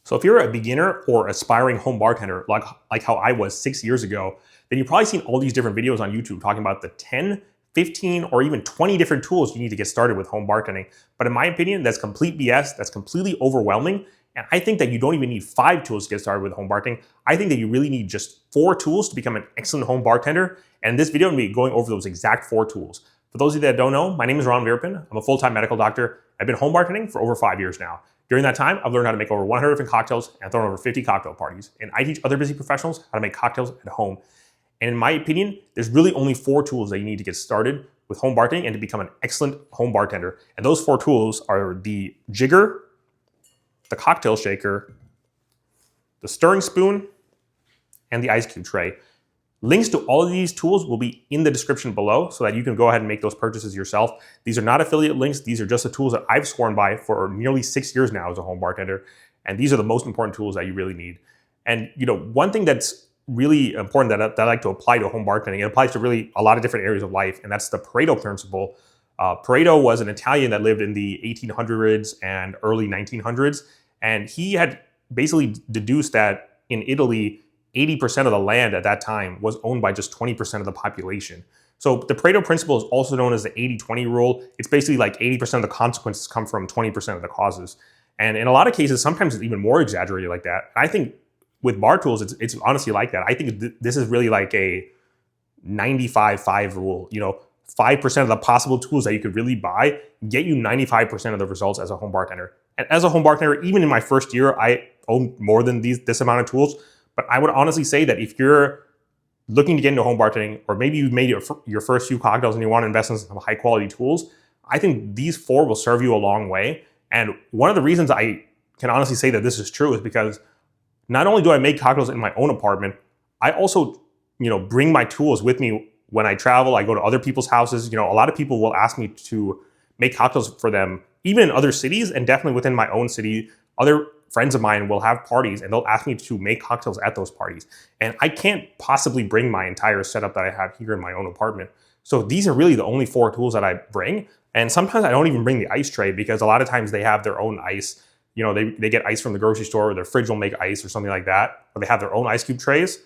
So if you're a beginner or aspiring home bartender, like how I was 6 years ago, then you've probably seen all these different videos on YouTube talking about the 10, 15, or even 20 different tools you need to get started with home bartending. But in my opinion, that's complete BS. That's completely overwhelming. And I think that you don't even need 5 tools to get started with home bartending. I think that you really need just 4 tools to become an excellent home bartender. And in this video, I'm going to be going over those exact 4 tools. For those of you that don't know, my name is Ron Virpin. I'm a full-time medical doctor. I've been home bartending for over 5 years now. During that time, I've learned how to make over 100 different cocktails and thrown over 50 cocktail parties. And I teach other busy professionals how to make cocktails at home. And in my opinion, there's really only 4 tools that you need to get started with home bartending and to become an excellent home bartender. And those 4 tools are the jigger, the cocktail shaker, the stirring spoon, and the ice cube tray. Links to all of these tools will be in the description below so that you can go ahead and make those purchases yourself. These are not affiliate links. These are just the tools that I've sworn by for nearly 6 years now as a home bartender. And these are the most important tools that you really need. And one thing that's really important that I like to apply to home bartending, it applies to really a lot of different areas of life, and that's the Pareto principle. Pareto was an Italian that lived in the 1800s and early 1900s. And he had basically deduced that in Italy, 80% of the land at that time was owned by just 20% of the population. So the Pareto principle is also known as the 80-20 rule. It's basically like 80% of the consequences come from 20% of the causes. And in a lot of cases, sometimes it's even more exaggerated like that. I think with bar tools, it's honestly like that. I think this is really like a 95-5 rule. 5% of the possible tools that you could really buy get you 95% of the results as a home bartender. And as a home bartender, even in my first year, I owned more than this amount of tools. But I would honestly say that if you're looking to get into home bartending, or maybe you've made your first few cocktails and you want to invest in some high quality tools, I think these 4 will serve you a long way. And one of the reasons I can honestly say that this is true is because not only do I make cocktails in my own apartment, I also, bring my tools with me when I travel. I go to other people's houses. A lot of people will ask me to make cocktails for them, even in other cities, and definitely within my own city. Other friends of mine will have parties and they'll ask me to make cocktails at those parties. And I can't possibly bring my entire setup that I have here in my own apartment. So these are really the only 4 tools that I bring. And sometimes I don't even bring the ice tray because a lot of times they have their own ice. They get ice from the grocery store, or their fridge will make ice or something like that, or they have their own ice cube trays.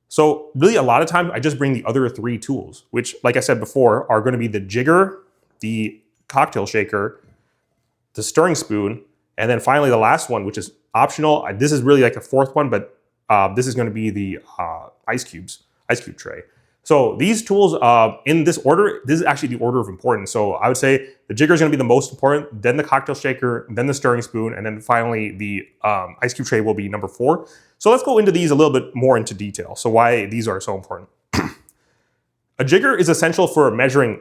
So really a lot of times I just bring the other 3 tools, which, like I said before, are going to be the jigger, the cocktail shaker, the stirring spoon, and then finally the last one, which is optional. This is really like the 4th one, but this is going to be the ice cube tray. So these tools in this order, this is actually the order of importance. So I would say the jigger is going to be the most important, then the cocktail shaker, then the stirring spoon, and then finally the ice cube tray will be number 4. So let's go into these a little bit more into detail. So why these are so important. A jigger is essential for measuring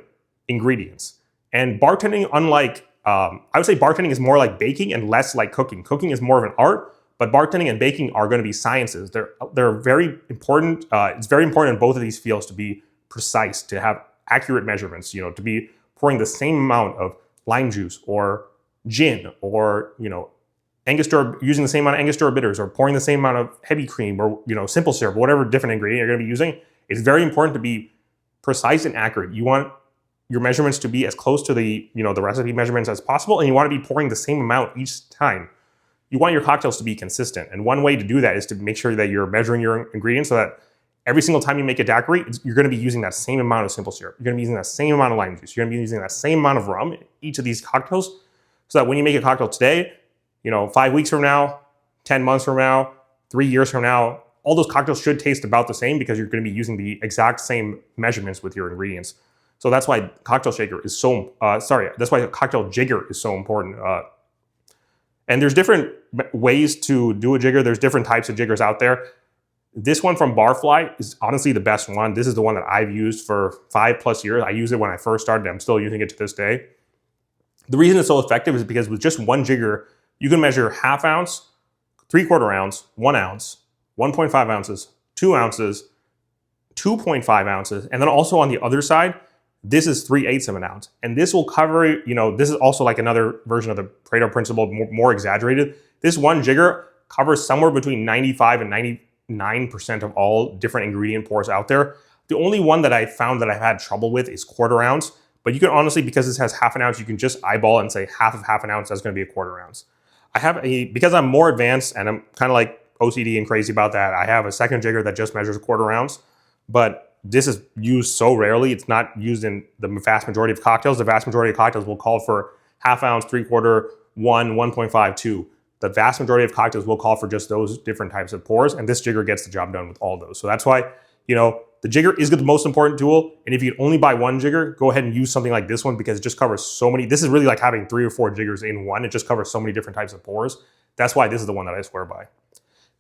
ingredients. And bartending, unlike, I would say bartending is more like baking and less like cooking. Cooking is more of an art, but bartending and baking are going to be sciences. They're very important. It's very important in both of these fields to be precise, to have accurate measurements, to be pouring the same amount of lime juice or gin or, Angostura, using the same amount of Angostura bitters, or pouring the same amount of heavy cream or, simple syrup, whatever different ingredient you're going to be using. It's very important to be precise and accurate. You want your measurements to be as close to the recipe measurements as possible, and you want to be pouring the same amount each time. You want your cocktails to be consistent, and one way to do that is to make sure that you're measuring your ingredients so that every single time you make a daiquiri, you're going to be using that same amount of simple syrup. You're going to be using that same amount of lime juice. You're going to be using that same amount of rum in each of these cocktails, so that when you make a cocktail today, 5 weeks from now, 10 months from now, 3 years from now, all those cocktails should taste about the same because you're going to be using the exact same measurements with your ingredients. So that's why cocktail shaker is that's why cocktail jigger is so important. And there's different ways to do a jigger. There's different types of jiggers out there. This one from Barfly is honestly the best one. This is the one that I've used for 5+ years. I used it when I first started. I'm still using it to this day. The reason it's so effective is because with just one jigger, you can measure 1/2 ounce, 3/4 ounce, 1 ounce, 1.5 ounces, 2 ounces, 2.5 ounces, and then also on the other side, this is 3/8 of an ounce. And this will cover, this is also like another version of the Pareto principle, more exaggerated. This one jigger covers somewhere between 95 and 99% of all different ingredient pours out there. The only one that I found that I've had trouble with is 1/4 ounce. But you can honestly, because this has 1/2 ounce, you can just eyeball and say half of 1/2 ounce, that's going to be 1/4 ounce. because I'm more advanced and I'm kind of like OCD and crazy about that, I have a second jigger that just measures 1/4 ounce, but this is used so rarely. It's not used in the vast majority of cocktails. The vast majority of cocktails will call for 1/2 ounce, 3/4, 1, 1.5, 2. The vast majority of cocktails will call for just those different types of pours, and this jigger gets the job done with all those. So that's why, the jigger is the most important tool, and if you can only buy one jigger, go ahead and use something like this one because it just covers so many. This is really like having 3 or 4 jiggers in one. It just covers so many different types of pours. That's why this is the one that I swear by.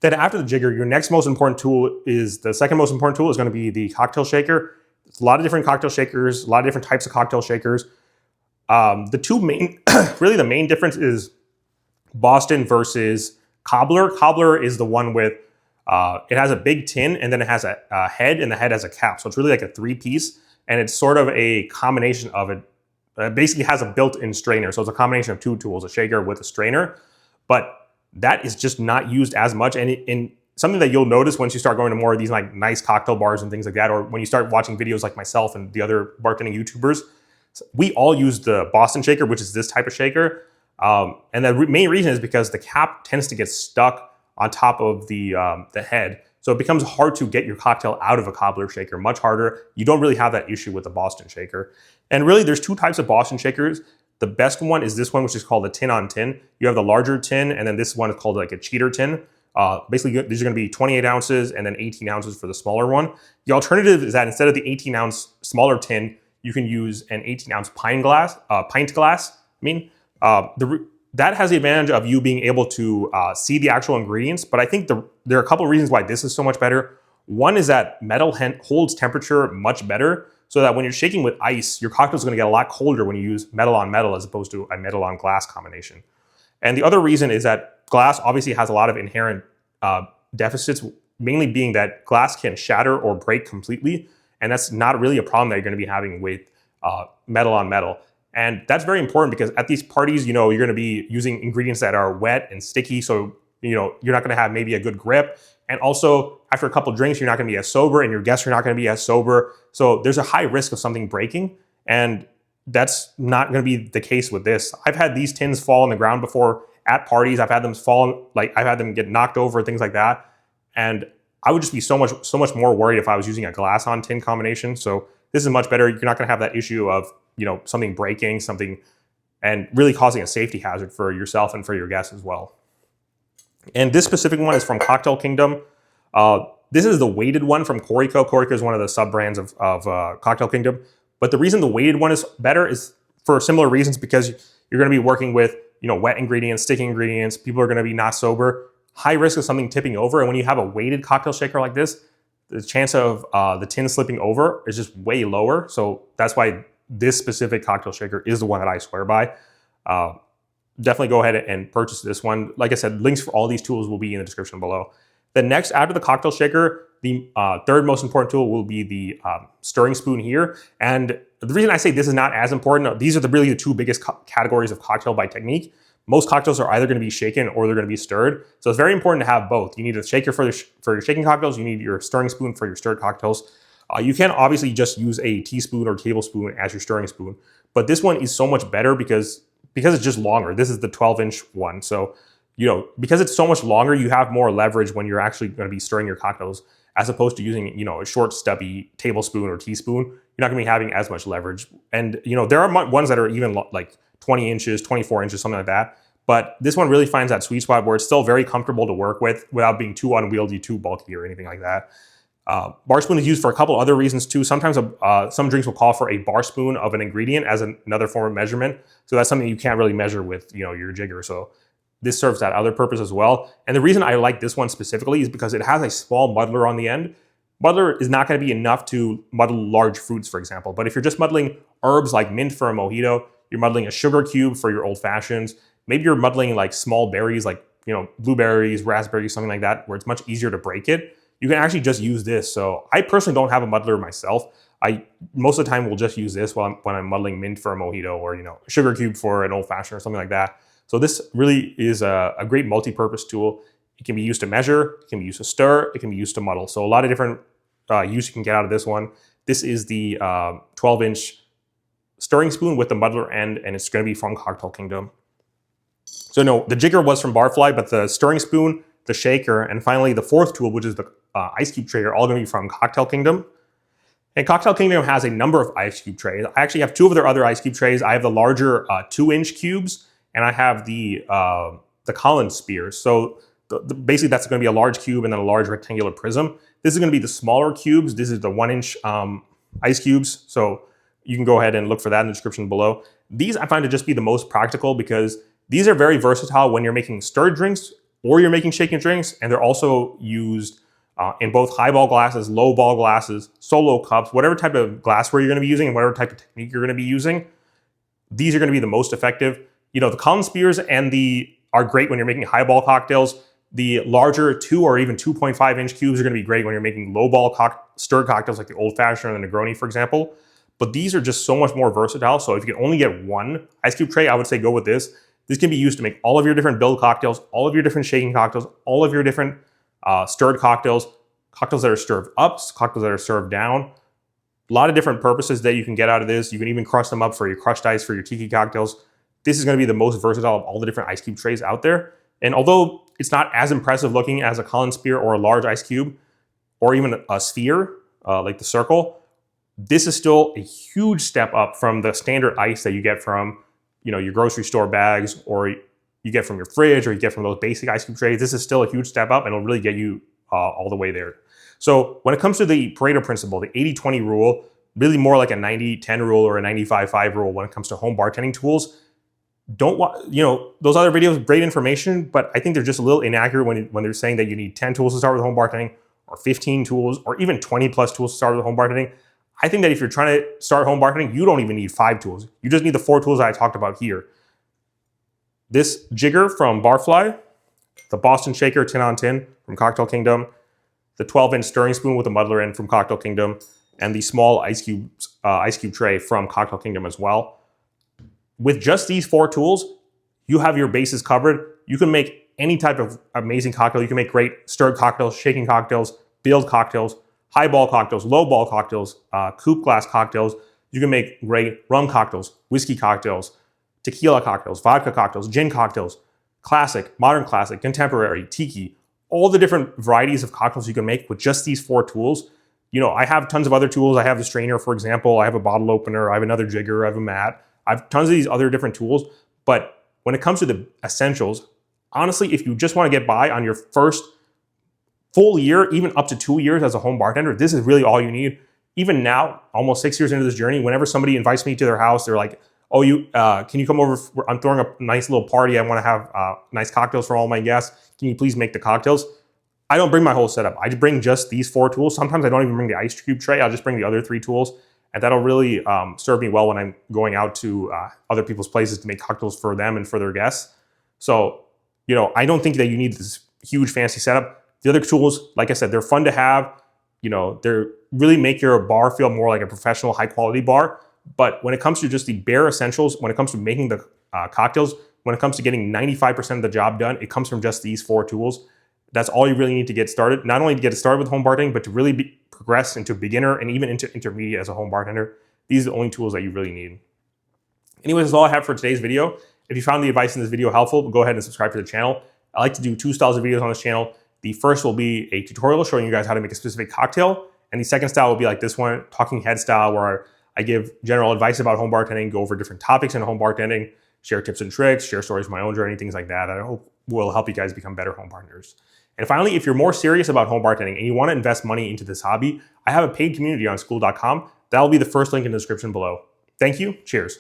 Then after the jigger, your next most important tool the second most important tool is going to be the cocktail shaker. It's a lot of different cocktail shakers, a lot of different types of cocktail shakers. The two main, really the main difference is Boston versus Cobbler. Cobbler is the one with, it has a big tin and then it has a head and the head has a cap. So it's really like a 3-piece and it's sort of a combination of it. It basically has a built-in strainer. So it's a combination of 2 tools, a shaker with a strainer. But that is just not used as much. And in something that you'll notice once you start going to more of these like nice cocktail bars and things like that, or when you start watching videos like myself and the other bartending YouTubers, we all use the Boston shaker, which is this type of shaker. And the main reason is because the cap tends to get stuck on top of the head. So it becomes hard to get your cocktail out of a cobbler shaker, much harder. You don't really have that issue with the Boston shaker. And really there's 2 types of Boston shakers. The best one is this one, which is called a tin on tin. You have the larger tin, and then this one is called like a cheater tin. Basically, these are going to be 28 ounces and then 18 ounces for the smaller one. The alternative is that instead of the 18-ounce smaller tin, you can use an 18-ounce pint glass. That has the advantage of you being able to see the actual ingredients, but I think there are a couple of reasons why this is so much better. One is that metal holds temperature much better, so that when you're shaking with ice, your cocktail is going to get a lot colder when you use metal on metal as opposed to a metal on glass combination. And the other reason is that glass obviously has a lot of inherent deficits, mainly being that glass can shatter or break completely, and that's not really a problem that you're going to be having with metal on metal. And that's very important because at these parties, you're going to be using ingredients that are wet and sticky, so you're not going to have maybe a good grip. And also, after a couple drinks, you're not going to be as sober, and your guests are not going to be as sober. So there's a high risk of something breaking, and that's not going to be the case with this. I've had these tins fall on the ground before at parties. I've had them I've had them get knocked over, things like that. And I would just be so much more worried if I was using a glass on tin combination. So this is much better. You're not going to have that issue of something breaking, and really causing a safety hazard for yourself and for your guests as well. And this specific one is from Cocktail Kingdom. This is the weighted one from Corico. Corico is one of the sub-brands of Cocktail Kingdom. But the reason the weighted one is better is for similar reasons, because you're going to be working with wet ingredients, sticky ingredients. People are going to be not sober. High risk of something tipping over. And when you have a weighted cocktail shaker like this, the chance of the tin slipping over is just way lower. So that's why this specific cocktail shaker is the one that I swear by. Definitely go ahead and purchase this one. Like I said, links for all these tools will be in the description below. Then next, after the cocktail shaker, the third most important tool will be the stirring spoon here. And the reason I say this is not as important, these are really the 2 biggest categories of cocktail by technique. Most cocktails are either going to be shaken or they're going to be stirred. So it's very important to have both. You need a shaker for your shaking cocktails. You need your stirring spoon for your stirred cocktails. You can obviously just use a teaspoon or tablespoon as your stirring spoon. But this one is so much better because it's just longer. This is the 12-inch one. So, because it's so much longer, you have more leverage when you're actually going to be stirring your cocktails, as opposed to using, a short, stubby tablespoon or teaspoon. You're not going to be having as much leverage. And, there are ones that are even like 20 inches, 24 inches, something like that. But this one really finds that sweet spot where it's still very comfortable to work with without being too unwieldy, too bulky, or anything like that. Bar spoon is used for a couple other reasons too. Sometimes some drinks will call for a bar spoon of an ingredient as another form of measurement. So that's something you can't really measure with your jigger. So this serves that other purpose as well. And the reason I like this one specifically is because it has a small muddler on the end. Muddler is not going to be enough to muddle large fruits, for example. But if you're just muddling herbs like mint for a mojito, you're muddling a sugar cube for your old fashions, maybe you're muddling like small berries like blueberries, raspberries, something like that, where it's much easier to break it, you can actually just use this. So I personally don't have a muddler myself. I most of the time will just use this when I'm muddling mint for a mojito, or a sugar cube for an old fashioned or something like that. So this really is a great multi-purpose tool. It can be used to measure, it can be used to stir, it can be used to muddle. So a lot of different use you can get out of this one. This is the 12-inch stirring spoon with the muddler end, and it's going to be from Cocktail Kingdom. So no, the jigger was from Barfly, but the stirring spoon, the shaker, and finally the fourth tool, which is the ice cube tray, are all going to be from Cocktail Kingdom. And Cocktail Kingdom has a number of ice cube trays. I actually have two of their other ice cube trays. I have the larger 2-inch cubes, and I have the Collins spears. So basically that's going to be a large cube and then a large rectangular prism. This is going to be the smaller cubes. This is the 1-inch ice cubes. So you can go ahead and look for that in the description below. These I find to just be the most practical because these are very versatile when you're making stirred drinks or you're making shaken drinks, and they're also used in both highball glasses, low ball glasses, solo cups, whatever type of glassware you're going to be using and whatever type of technique you're going to be using. These are going to be the most effective. You know, the Collins spears and are great when you're making highball cocktails. The larger 2 or even 2.5-inch cubes are going to be great when you're making low ball stirred cocktails like the Old Fashioned or the Negroni, for example. But these are just so much more versatile. So if you can only get one ice cube tray, I would say go with this. This can be used to make all of your different build cocktails, all of your different shaking cocktails, all of your different stirred cocktails, cocktails that are served up, cocktails that are served down. A lot of different purposes that you can get out of this. You can even crush them up for your crushed ice, for your tiki cocktails. This is going to be the most versatile of all the different ice cube trays out there. And although it's not as impressive looking as a Collins spear or a large ice cube, or even a sphere like the circle, this is still a huge step up from the standard ice that you get from, you know, your grocery store bags, or you get from your fridge, or you get from those basic ice cube trays. This is still a huge step up, and it'll really get you all the way there. So when it comes to the Pareto principle, the 80-20 rule, really more like a 90-10 rule or a 95-5 rule when it comes to home bartending tools. You know, those other videos, great information, but I think they're just a little inaccurate when they're saying that you need 10 tools to start with home bartending, or 15 tools, or even 20 plus tools to start with home bartending. I think that if you're trying to start home bartending, you don't even need 5 tools. You just need the 4 tools that I talked about here. This jigger from Barfly, the Boston shaker 10 on 10 from Cocktail Kingdom, the 12-inch stirring spoon with a muddler in from Cocktail Kingdom, and the small ice cube tray from Cocktail Kingdom as well. With just these 4 tools, you have your bases covered. You can make any type of amazing cocktail. You can make great stirred cocktails, shaking cocktails, build cocktails, highball cocktails, low ball cocktails, coupe glass cocktails. You can make great rum cocktails, whiskey cocktails, tequila cocktails, vodka cocktails, gin cocktails, classic, modern classic, contemporary, tiki, all the different varieties of cocktails you can make with just these 4 tools. You know, I have tons of other tools. I have the strainer, for example. I have a bottle opener. I have another jigger. I have a mat. I have tons of these other different tools. But when it comes to the essentials, honestly, if you just want to get by on your first full year, even up to 2 years as a home bartender, this is really all you need. Even now, almost 6 years into this journey, whenever somebody invites me to their house, they're like, oh, can you come over? I'm throwing a nice little party. I want to have nice cocktails for all my guests. Can you please make the cocktails? I don't bring my whole setup. I just bring just these 4 tools. Sometimes I don't even bring the ice cube tray. I'll just bring the other 3 tools. And that'll really serve me well when I'm going out to other people's places to make cocktails for them and for their guests. So, you know, I don't think that you need this huge fancy setup. The other tools, like I said, they're fun to have. You know, they're really make your bar feel more like a professional, high quality bar. But when it comes to just the bare essentials, when it comes to making the cocktails, when it comes to getting 95% of the job done, it comes from just these 4 tools. That's all you really need to get started. Not only to get started with home bartending, but to really progress into beginner and even into intermediate as a home bartender. These are the only tools that you really need. Anyways, that's all I have for today's video. If you found the advice in this video helpful, go ahead and subscribe to the channel. I like to do 2 styles of videos on this channel. The first will be a tutorial showing you guys how to make a specific cocktail. And the second style will be like this one, talking head style, where I give general advice about home bartending, go over different topics in home bartending, share tips and tricks, share stories from my own journey, things like that. I hope will help you guys become better home bartenders. And finally, if you're more serious about home bartending and you want to invest money into this hobby, I have a paid community on Skool.com. That'll be the first link in the description below. Thank you. Cheers.